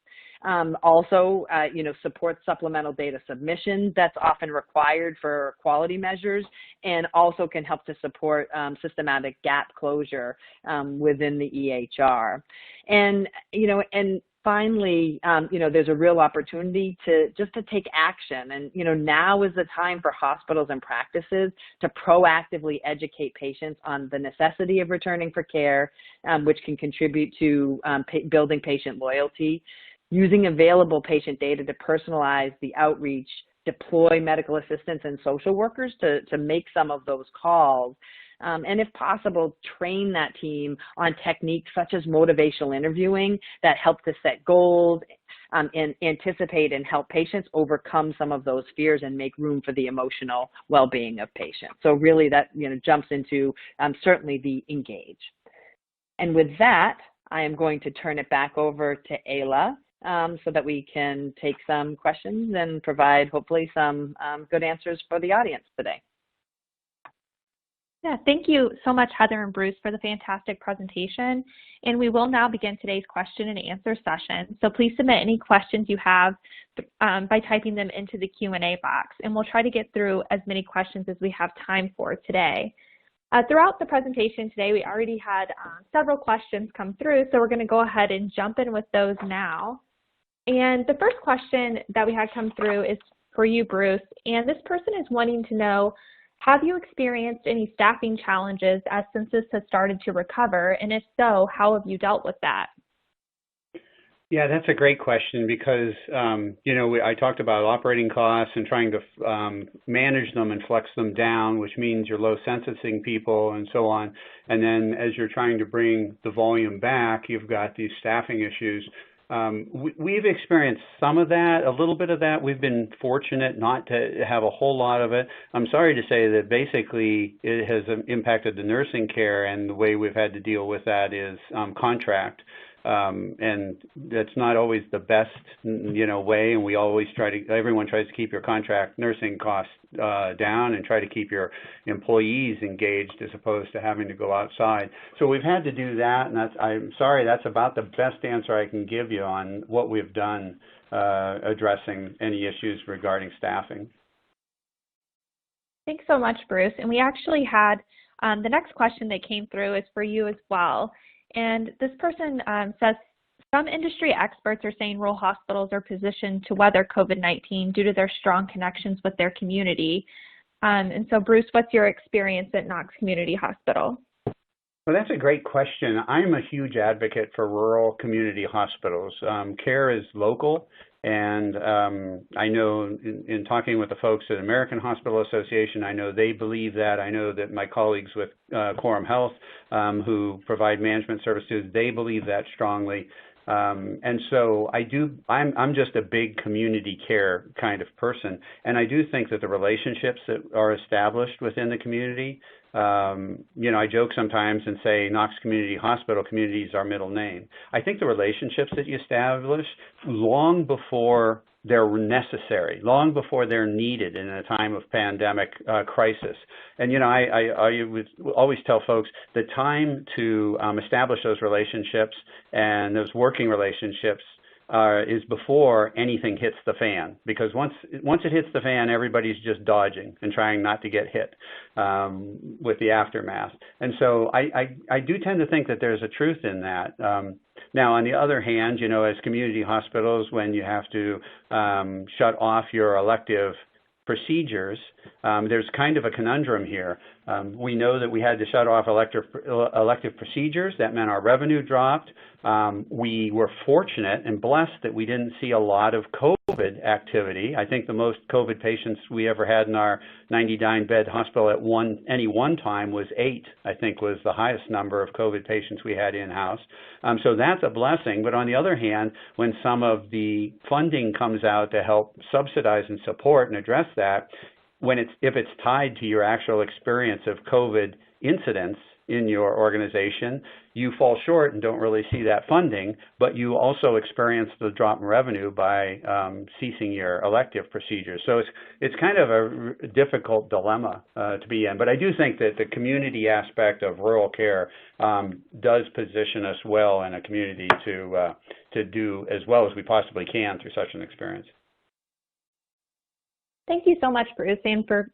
Supports supplemental data submission that's often required for quality measures, and also can help to support systematic gap closure within the EHR. And finally, there's a real opportunity to take action. And, now is the time for hospitals and practices to proactively educate patients on the necessity of returning for care, which can contribute to building patient loyalty. Using available patient data to personalize the outreach, deploy medical assistants and social workers to make some of those calls. And if possible, train that team on techniques such as motivational interviewing that help to set goals and anticipate and help patients overcome some of those fears and make room for the emotional well-being of patients. So really that jumps into certainly the engage. And with that, I am going to turn it back over to Ayla, so that we can take some questions and provide hopefully some good answers for the audience today. Yeah, thank you so much, Heather and Bruce, for the fantastic presentation. And we will now begin today's question and answer session. So please submit any questions you have by typing them into the Q&A box, and we'll try to get through as many questions as we have time for today. Throughout the presentation today, we already had several questions come through, so we're going to go ahead and jump in with those now. And the first question that we had come through is for you, Bruce, and this person is wanting to know, have you experienced any staffing challenges as census has started to recover, and if so, how have you dealt with that? Yeah, that's a great question because, I talked about operating costs and trying to manage them and flex them down, which means you're low censusing people and so on. And then as you're trying to bring the volume back, you've got these staffing issues. We've experienced some of that, a little bit of that. We've been fortunate not to have a whole lot of it. I'm sorry to say that basically it has impacted the nursing care, and the way we've had to deal with that is contract. And that's not always the best, way. And we always everyone tries to keep your contract nursing costs down and try to keep your employees engaged as opposed to having to go outside. So we've had to do that, and I'm sorry, that's about the best answer I can give you on what we've done addressing any issues regarding staffing. Thanks so much, Bruce. And we actually had the next question that came through is for you as well. And this person says, some industry experts are saying rural hospitals are positioned to weather COVID-19 due to their strong connections with their community. And so, Bruce, what's your experience at Knox Community Hospital? Well, that's a great question. I'm a huge advocate for rural community hospitals. Care is local, and I know in talking with the folks at American Hospital Association, I know they believe that. I know that my colleagues with Quorum Health, who provide management services, they believe that strongly. And so I'm just a big community care kind of person. And I do think that the relationships that are established within the community, I joke sometimes and say Knox Community Hospital, community is our middle name. I think the relationships that you establish long before they're necessary, long before they're needed in a time of pandemic crisis. And, I would always tell folks the time to establish those relationships and those working relationships is before anything hits the fan, because once it hits the fan, everybody's just dodging and trying not to get hit with the aftermath. And so I do tend to think that there's a truth in that. Now, on the other hand, as community hospitals, when you have to shut off your elective procedures, there's kind of a conundrum here. We know that we had to shut off elective procedures. That meant our revenue dropped. We were fortunate and blessed that we didn't see a lot of COVID activity. I think the most COVID patients we ever had in our 99-bed hospital at any one time was 8, I think was the highest number of COVID patients we had in-house. So that's a blessing. But on the other hand, when some of the funding comes out to help subsidize and support and address that, if it's tied to your actual experience of COVID incidents in your organization, you fall short and don't really see that funding, but you also experience the drop in revenue by ceasing your elective procedures. So it's kind of a difficult dilemma to be in. But I do think that the community aspect of rural care does position us well in a community to do as well as we possibly can through such an experience. Thank you so much, Bruce, and for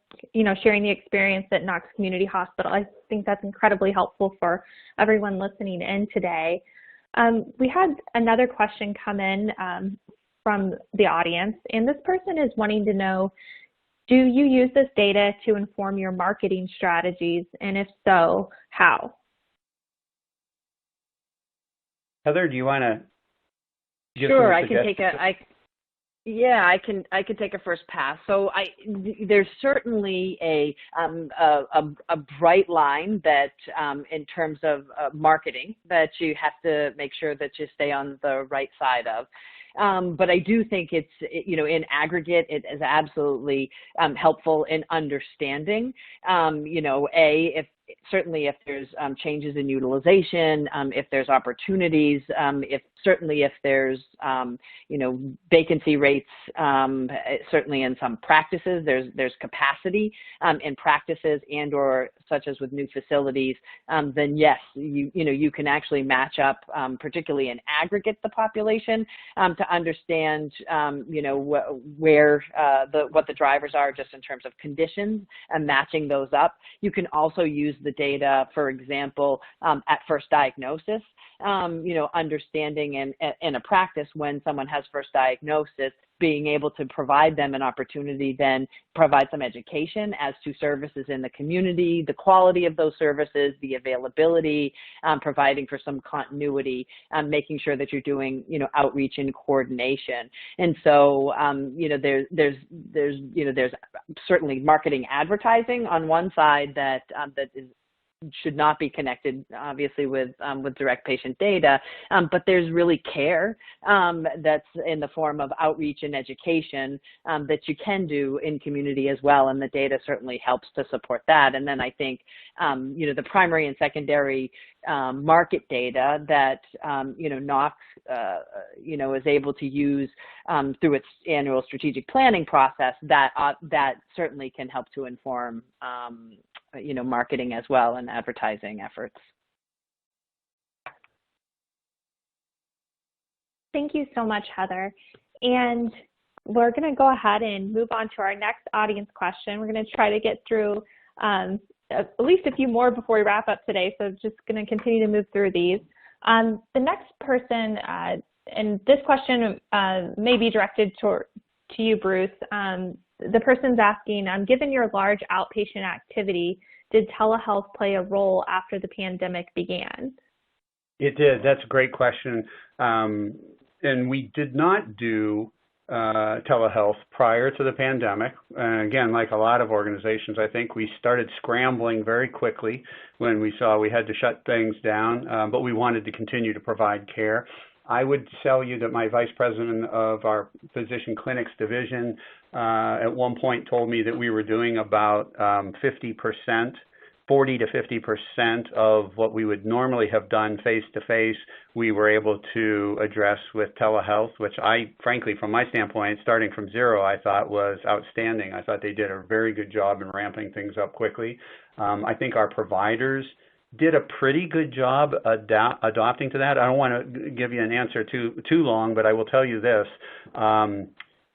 sharing the experience at Knox Community Hospital. I think that's incredibly helpful for everyone listening in today. We had another question come in from the audience, and this person is wanting to know, do you use this data to inform your marketing strategies, and if so, how? Heather, do you want to give some suggestions? Yeah, I can take a first pass. So there's certainly a bright line that in terms of marketing that you have to make sure that you stay on the right side of. But I do think it's, in aggregate, it is absolutely helpful in understanding, certainly if there's changes in utilization, if there's opportunities, if there's, vacancy rates, certainly in some practices, there's capacity in practices and or such as with new facilities, then yes, you can actually match up, particularly in aggregate, the population to understand, what the drivers are just in terms of conditions and matching those up. You can also use the data, for example, at first diagnosis, understanding in a practice when someone has first diagnosis, being able to provide them an opportunity, then provide some education as to services in the community, the quality of those services, the availability, providing for some continuity, making sure that you're doing, outreach and coordination. And so, there's certainly marketing advertising on one side that is should not be connected, obviously, with direct patient data, but there's really care that's in the form of outreach and education that you can do in community as well, and the data certainly helps to support that. And then I think, the primary and secondary market data that, Knox, is able to use through its annual strategic planning process, that certainly can help to inform, marketing as well and advertising efforts. Thank you so much, Heather. And we're going to go ahead and move on to our next audience question. We're going to try to get through at least a few more before we wrap up today, so just going to continue to move through these. The next person, and this question may be directed to you, Bruce. The person's asking, given your large outpatient activity, did telehealth play a role after the pandemic began? It did. That's a great question. And we did not do telehealth prior to the pandemic. And again, like a lot of organizations, I think we started scrambling very quickly when we saw we had to shut things down, but we wanted to continue to provide care. I would tell you that my vice president of our physician clinics division at one point told me that we were doing about 40 to 50% of what we would normally have done face-to-face, we were able to address with telehealth, which I, frankly, from my standpoint, starting from zero, I thought was outstanding. I thought they did a very good job in ramping things up quickly. I think our providers did a pretty good job adopting to that. I don't want to give you an answer too long, but I will tell you this.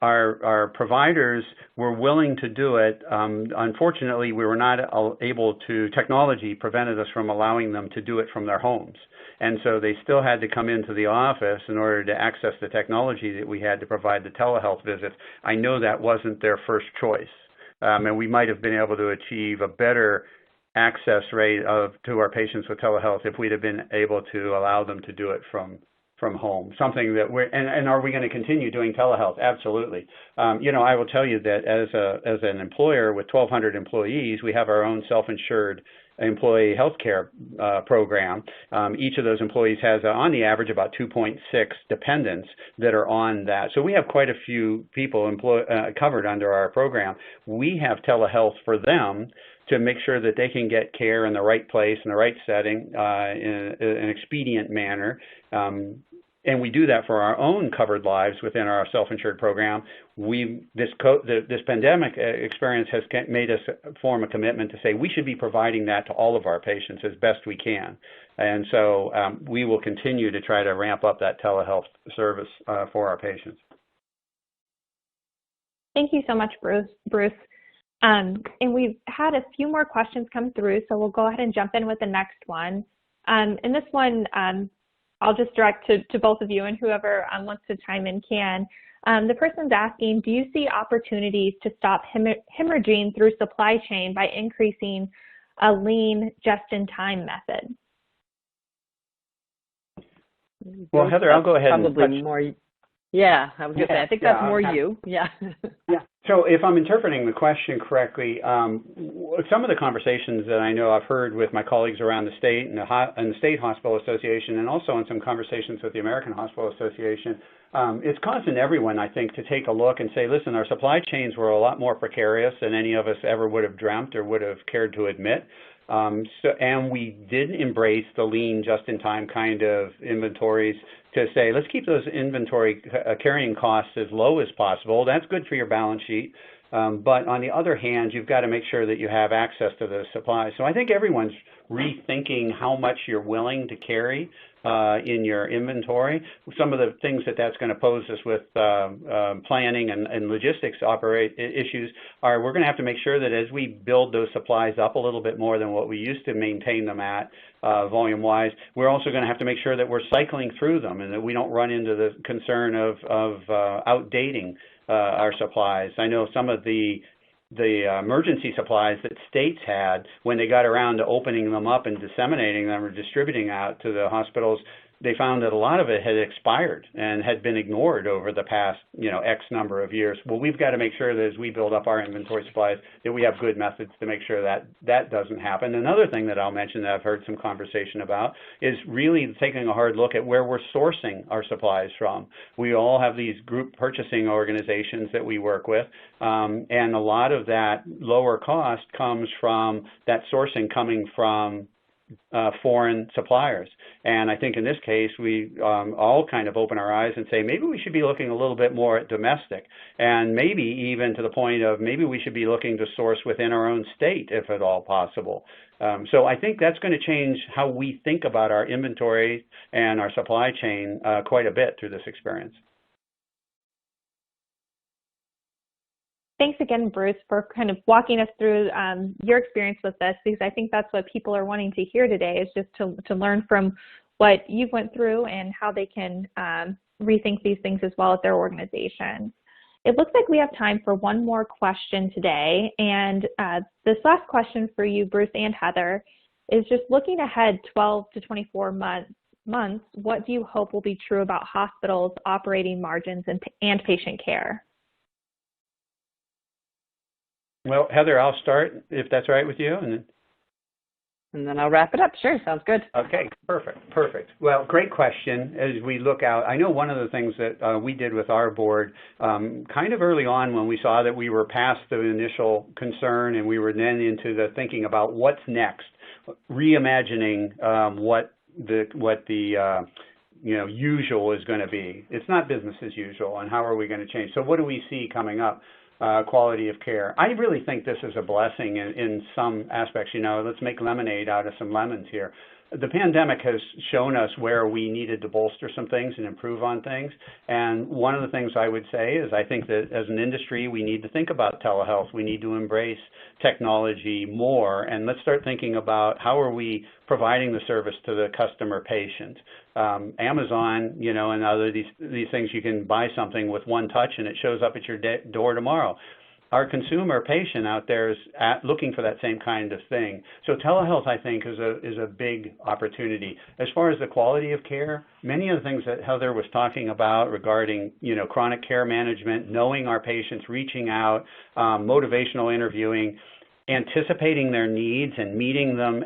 Our providers were willing to do it. Unfortunately, we were not able to, technology prevented us from allowing them to do it from their homes. And so they still had to come into the office in order to access the technology that we had to provide the telehealth visits. I know that wasn't their first choice. And we might have been able to achieve a better access rate to our patients with telehealth if we'd have been able to allow them to do it from home. Something that and are we going to continue doing telehealth? Absolutely. I will tell you that as an employer with 1,200 employees, we have our own self-insured employee health care program. Each of those employees has, on the average, about 2.6 dependents that are on that. So we have quite a few people covered under our program. We have telehealth for them to make sure that they can get care in the right place, in the right setting, in an expedient manner. And we do that for our own covered lives within our self-insured program. This pandemic experience has made us form a commitment to say we should be providing that to all of our patients as best we can. And so we will continue to try to ramp up that telehealth service for our patients. Thank you so much, Bruce. And we've had a few more questions come through, so we'll go ahead and jump in with the next one. And this one, I'll just direct to both of you, and whoever wants to chime in can. The person's asking, do you see opportunities to stop hemorrhaging through supply chain by increasing a lean, just-in-time method? Well, Heather, I'll go ahead probably more. Yeah, I was going to say, I think that's more you. Yeah. Yeah. So if I'm interpreting the question correctly, some of the conversations that I know I've heard with my colleagues around the state and the State Hospital Association, and also in some conversations with the American Hospital Association, it's causing everyone, I think, to take a look and say, listen, our supply chains were a lot more precarious than any of us ever would have dreamt or would have cared to admit. And we did embrace the lean, just-in-time kind of inventories to say, let's keep those inventory carrying costs as low as possible. That's good for your balance sheet. But on the other hand, you've got to make sure that you have access to those supplies. So I think everyone's rethinking how much you're willing to carry in your inventory. Some of the things that's going to pose us with planning and logistics issues are we're going to have to make sure that as we build those supplies up a little bit more than what we used to maintain them at volume-wise, we're also going to have to make sure that we're cycling through them and that we don't run into the concern of outdating our supplies. I know some of the emergency supplies that states had when they got around to opening them up and disseminating them or distributing out to the hospitals, they found that a lot of it had expired and had been ignored over the past, X number of years. Well, we've got to make sure that as we build up our inventory supplies, that we have good methods to make sure that that doesn't happen. Another thing that I'll mention that I've heard some conversation about is really taking a hard look at where we're sourcing our supplies from. We all have these group purchasing organizations that we work with, and a lot of that lower cost comes from that sourcing coming from foreign suppliers. And I think in this case, we all kind of open our eyes and say, maybe we should be looking a little bit more at domestic, and maybe even to the point of maybe we should be looking to source within our own state, if at all possible. So I think that's going to change how we think about our inventory and our supply chain quite a bit through this experience. Thanks again, Bruce, for kind of walking us through your experience with this, because I think that's what people are wanting to hear today, is just to learn from what you went through and how they can rethink these things as well at their organization. It looks like we have time for one more question today, and this last question for you, Bruce and Heather, is just looking ahead 12 to 24 months, what do you hope will be true about hospitals' operating margins and patient care? Well, Heather, I'll start, if that's all right with you. And then I'll wrap it up. Sure, sounds good. Okay, perfect. Well, great question. As we look out, I know one of the things that we did with our board kind of early on when we saw that we were past the initial concern and we were then into the thinking about what's next, reimagining what the usual is going to be. It's not business as usual, and how are we going to change? So what do we see coming up? Quality of care. I really think this is a blessing in some aspects. Let's make lemonade out of some lemons here. The pandemic has shown us where we needed to bolster some things and improve on things. And one of the things I would say is I think that as an industry, we need to think about telehealth. We need to embrace technology more. And let's start thinking about how are we providing the service to the customer patient. Amazon, and other these things, you can buy something with one touch and it shows up at your door tomorrow. Our consumer patient out there is looking for that same kind of thing. So telehealth, I think, is a big opportunity. As far as the quality of care, many of the things that Heather was talking about regarding, chronic care management, knowing our patients, reaching out, motivational interviewing, anticipating their needs and meeting them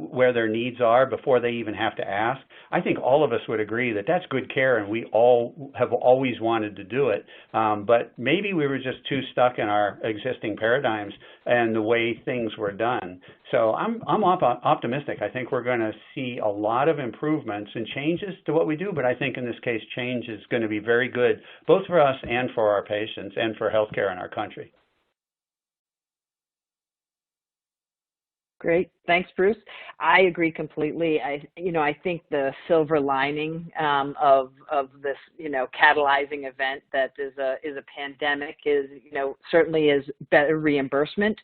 where their needs are before they even have to ask. I think all of us would agree that that's good care, and we all have always wanted to do it. But maybe we were just too stuck in our existing paradigms and the way things were done. So I'm optimistic. I think we're going to see a lot of improvements and changes to what we do, but I think in this case, change is going to be very good, both for us and for our patients and for healthcare in our country. Great. Thanks, Bruce. I agree completely. I think the silver lining of this, catalyzing event that is a pandemic is, certainly is better reimbursement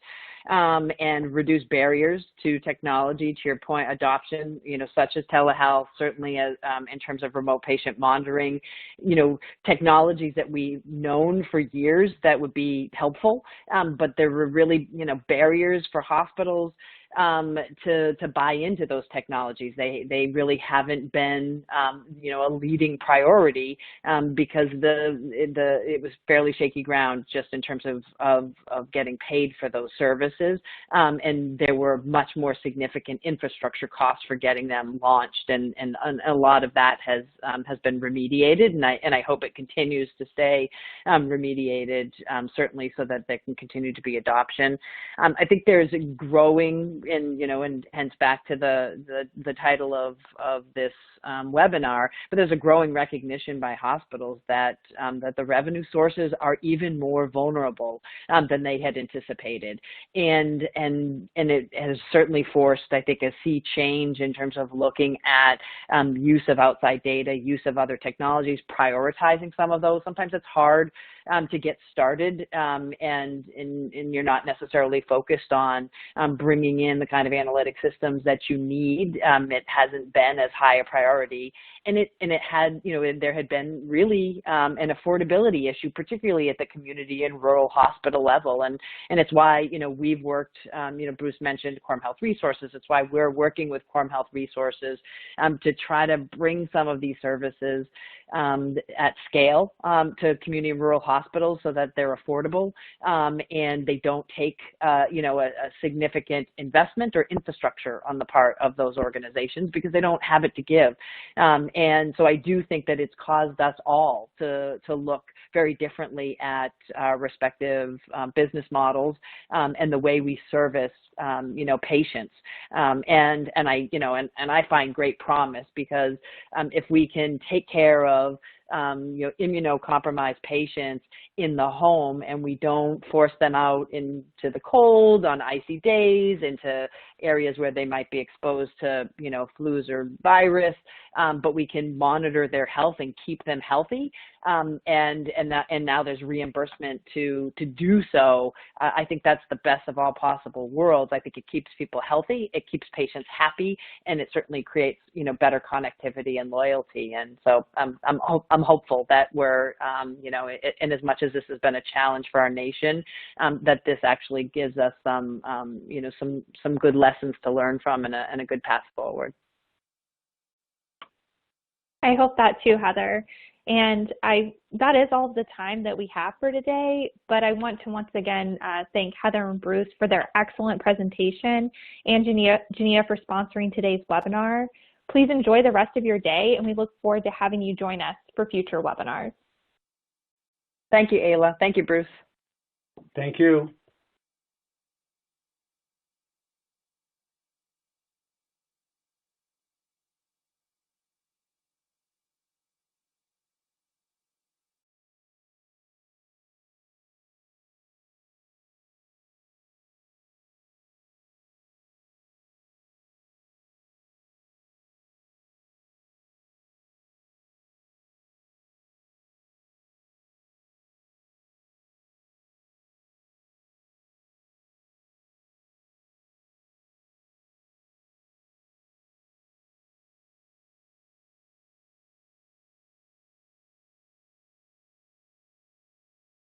and reduced barriers to technology, to your point, adoption, such as telehealth, certainly as, in terms of remote patient monitoring, technologies that we've known for years that would be helpful, but there were really, barriers for hospitals to buy into those technologies. They really haven't been, a leading priority because it was fairly shaky ground just in terms of getting paid for those services, and there were much more significant infrastructure costs for getting them launched, and a lot of that has been remediated, and I hope it continues to stay remediated, certainly, so that there can continue to be adoption. I think there's a growing, and hence back to the title of this webinar, but there's a growing recognition by hospitals that the revenue sources are even more vulnerable than they had anticipated, and it has certainly forced, I think, a sea change in terms of looking at use of outside data, use of other technologies, prioritizing some of those. Sometimes it's hard to get started, and you're not necessarily focused on bringing in the kind of analytic systems that you need. It hasn't been as high a priority, and it had, there had been really an affordability issue, particularly at the community and rural hospital level, and it's why we've worked. Bruce mentioned Quorum Health Resources. It's why we're working with Quorum Health Resources to try to bring some of these services at scale to community and rural hospitals so that they're affordable, and they don't take a significant investment or infrastructure on the part of those organizations because they don't have it to give. And so I do think that it's caused us all to look very differently at our respective business models and the way we service patients. And I find great promise because if we can take care of immunocompromised patients in the home, and we don't force them out into the cold on icy days, into areas where they might be exposed to, flus or virus, but we can monitor their health and keep them healthy. And now there's reimbursement to do so. I think that's the best of all possible worlds. I think it keeps people healthy, it keeps patients happy, and it certainly creates, better connectivity and loyalty. And so I'm hopeful that we're, and as much as this has been a challenge for our nation, that this actually gives us some good lessons to learn from and a good path forward. I hope that too, Heather. And that is all the time that we have for today, but I want to once again thank Heather and Bruce for their excellent presentation, and Geneia for sponsoring today's webinar. Please enjoy the rest of your day, and we look forward to having you join us for future webinars. Thank you, Ayla. Thank you, Bruce. Thank you.